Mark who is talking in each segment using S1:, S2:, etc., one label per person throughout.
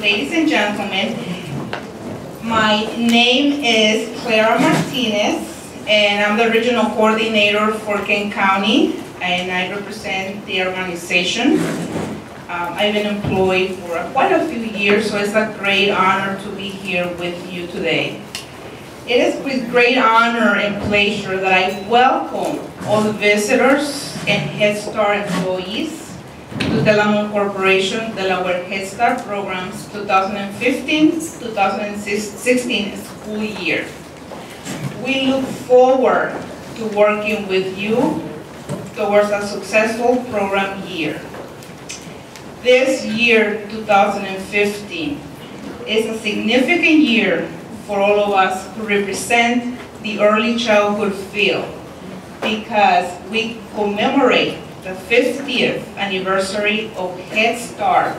S1: Ladies and gentlemen, my name is Clara Martinez, and I'm the regional coordinator for Kent County, and I represent the organization. I've been employed for quite a few years, so it's a great honor to be here with you today. It is with great honor and pleasure that I welcome all the visitors and Head Start employees to Telamon Corporation Delaware Head Start Program's 2015-2016 school year. We look forward to working with you towards a successful program year. This year, 2015, is a significant year for all of us who represent the early childhood field because we commemorate the 50th anniversary of Head Start,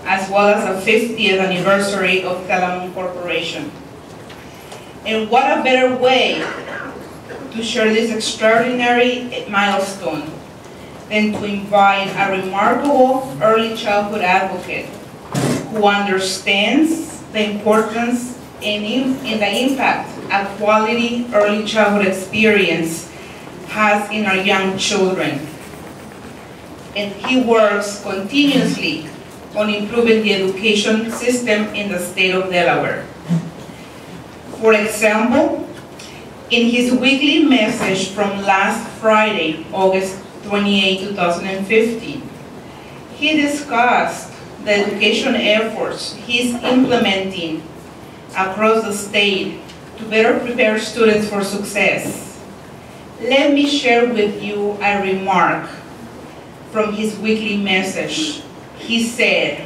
S1: as well as the 50th anniversary of Telamon Corporation. And what a better way to share this extraordinary milestone than to invite a remarkable early childhood advocate who understands the importance and the impact a quality early childhood experience has in our young children. And he works continuously on improving the education system in the state of Delaware. For example, in his weekly message from last Friday, August 28, 2015, he discussed the education efforts he's implementing across the state to better prepare students for success. Let me share with you a remark from his weekly message. He said,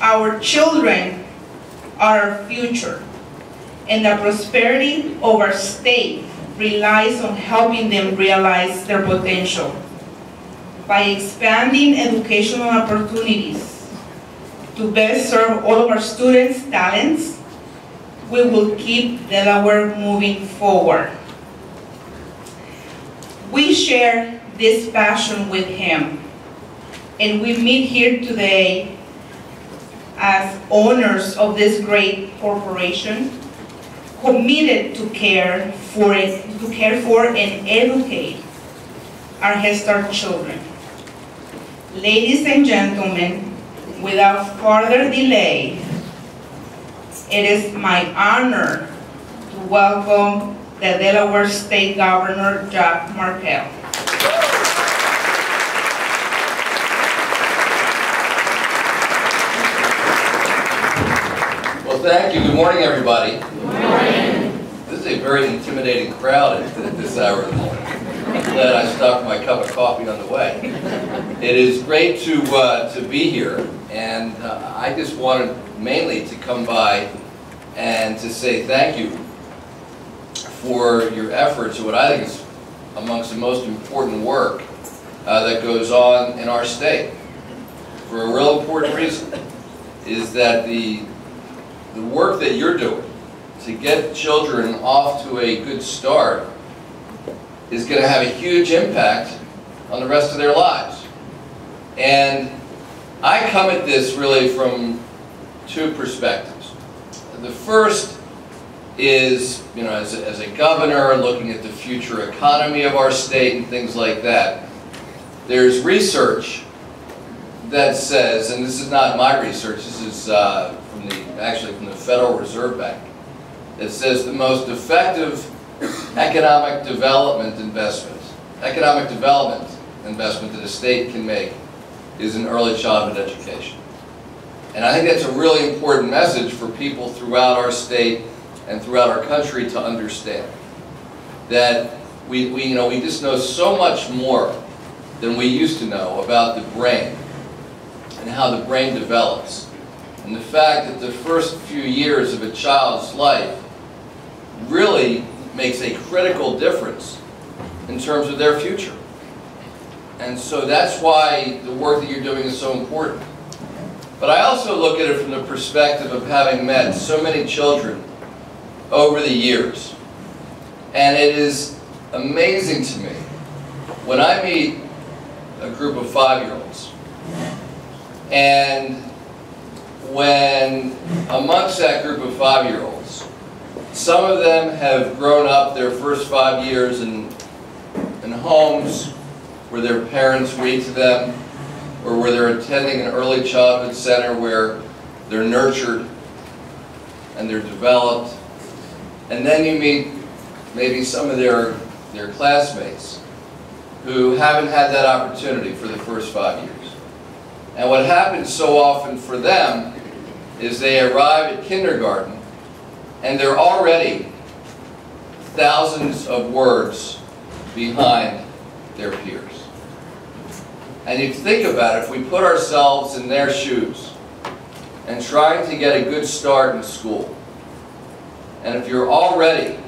S1: "Our children are our future, and the prosperity of our state relies on helping them realize their potential. By expanding educational opportunities to best serve all of our students' talents, we will keep Delaware moving forward." We share this passion with him, and we meet here today as owners of this great corporation, committed to care for and educate our Head Start children. Ladies and gentlemen, without further delay, it is my honor to welcome the Delaware State Governor, Markell.
S2: Well, thank you. Good morning, everybody.
S1: Good morning.
S2: This is a very intimidating crowd at this hour of the morning. I'm glad I stopped my cup of coffee on the way. It is great to be here, and I just wanted mainly to come by and to say thank you for your efforts, what I think is amongst the most important work that goes on in our state. For a real important reason is that the work that you're doing to get children off to a good start is going to have a huge impact on the rest of their lives. And I come at this really from two perspectives. The first is, as a governor looking at the future economy of our state and things like that. There's research that says, and this is not my research, this is actually from the Federal Reserve Bank, that says the most effective economic development investment that a state can make is in early childhood education. And I think that's a really important message for people throughout our state and throughout our country to understand. That we just know so much more than we used to know about the brain and how the brain develops. And the fact that the first few years of a child's life really makes a critical difference in terms of their future. And so that's why the work that you're doing is so important. But I also look at it from the perspective of having met so many children over the years. And it is amazing to me when I meet a group of 5-year-olds and when amongst that group of 5-year-olds, some of them have grown up their first 5 years in homes where their parents read to them, or where they're attending an early childhood center where they're nurtured and they're developed. And then you meet maybe some of their classmates who haven't had that opportunity for the first 5 years. And what happens so often for them is they arrive at kindergarten and they're already thousands of words behind their peers. And you think about it, if we put ourselves in their shoes and trying to get a good start in school, and if you're already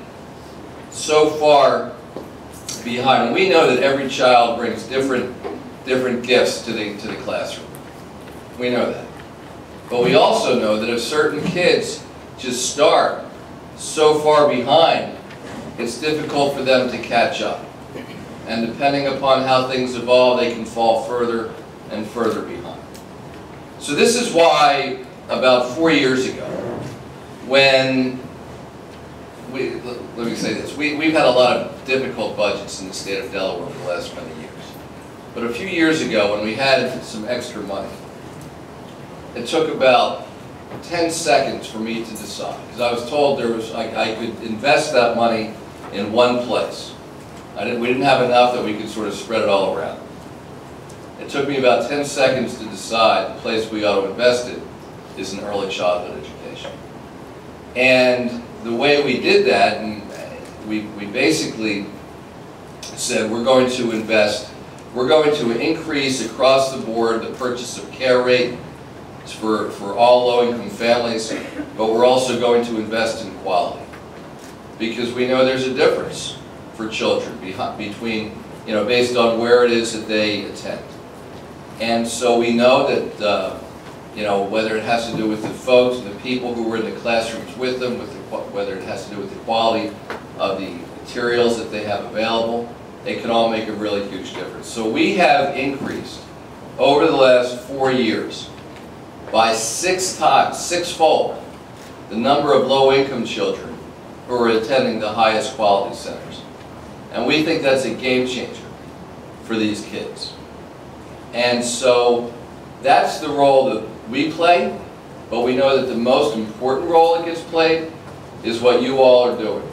S2: so far behind, and we know that every child brings different gifts to the classroom. We know that. But we also know that if certain kids just start so far behind, it's difficult for them to catch up. And depending upon how things evolve, they can fall further and further behind. So this is why about 4 years ago, when let me say this, we've had a lot of difficult budgets in the state of Delaware for the last many years. But a few years ago, when we had some extra money, it took about 10 seconds for me to decide, because I was told I could invest that money in one place. We didn't have enough that we could sort of spread it all around. It took me about 10 seconds to decide the place we ought to invest it is in early childhood education. And the way we did that, and we basically said we're going to increase across the board the purchase of care rate for all low-income families, but we're also going to invest in quality. Because we know there's a difference for children between, based on where it is that they attend. And so we know that, whether it has to do with the folks, the people who were in the classrooms with them, whether it has to do with the quality of the materials that they have available, it can all make a really huge difference. So we have increased over the last 4 years by sixfold, the number of low-income children who are attending the highest quality centers. And we think that's a game changer for these kids. And so that's the role that we play, but we know that the most important role that gets played is what you all are doing,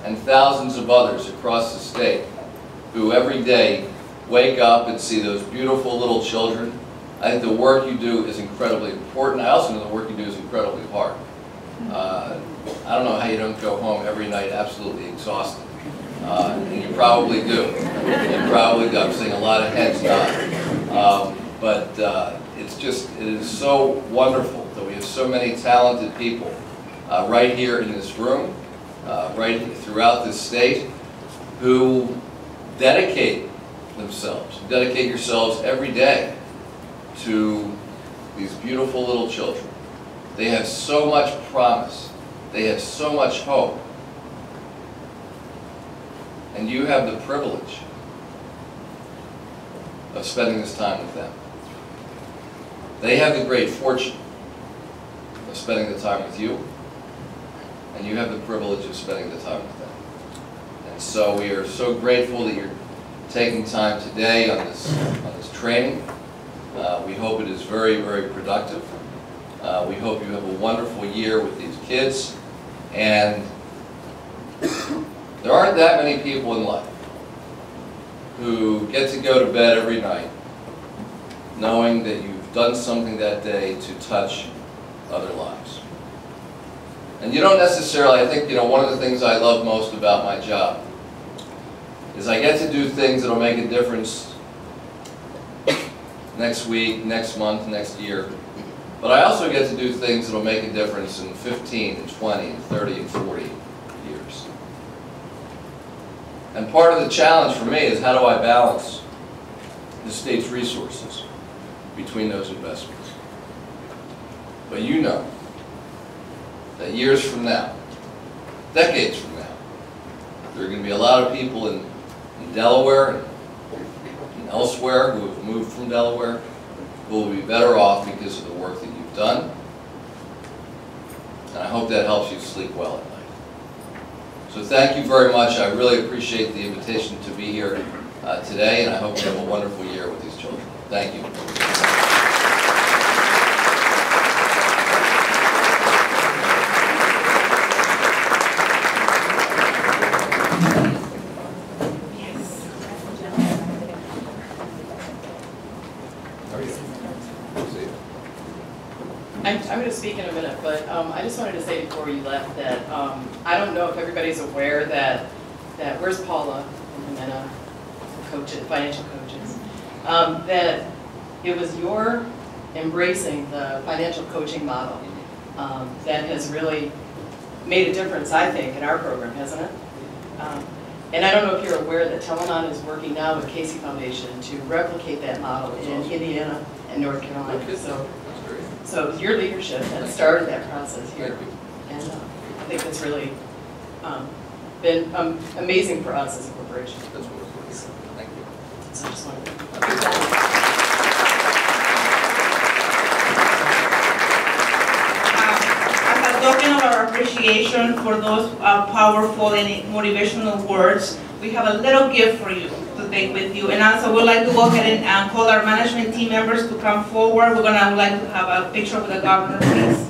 S2: and thousands of others across the state who every day wake up and see those beautiful little children. I think the work you do is incredibly important. I also know the work you do is incredibly hard. I don't know how you don't go home every night absolutely exhausted. And you probably do. You probably do. I'm seeing a lot of heads nod. It is so wonderful that we have so many talented people right here in this room, right throughout this state, who dedicate themselves, dedicate yourselves every day to these beautiful little children. They have so much promise. They have so much hope. And you have the privilege of spending this time with them. They have the great fortune of spending the time with you, and you have the privilege of spending the time with them. And so we are so grateful that you're taking time today on this training. We hope it is very, very productive. We hope you have a wonderful year with these kids. And there aren't that many people in life who get to go to bed every night knowing that you've done something that day to touch other lives. And you don't necessarily, I think, one of the things I love most about my job is I get to do things that'll make a difference next week, next month, next year. But I also get to do things that'll make a difference in 15 and 20 and 30 and 40 years. And part of the challenge for me is, how do I balance the state's resources between those investments? But you know that years from now, decades from now, there are going to be a lot of people in Delaware and elsewhere who have moved from Delaware who will be better off because of the work that you've done And I hope that helps you sleep well at night. So thank you very much. I really appreciate the invitation to be here today, and I hope you have a wonderful year with these children. Thank you.
S3: I'm going to speak in a minute, but I just wanted to say before you left that I don't know if everybody's aware that where's Paula and Jimena, coaches, financial coaches, that it was your embracing the financial coaching model that has really made a difference, I think, in our program, hasn't it? And I don't know if you're aware that Telamon is working now with Casey Foundation to replicate that model in Indiana and North Carolina. So it was your leadership that started that process here. And I think that's really been amazing for us as a corporation.
S2: That's what we're doing. Thank you.
S3: So I just wanted to
S1: as a token of our appreciation for those powerful and motivational words, we have a little gift for you to take with you. And also we'd like to go ahead and call our management team members to come forward. We're going to like to have a picture with the governor, please.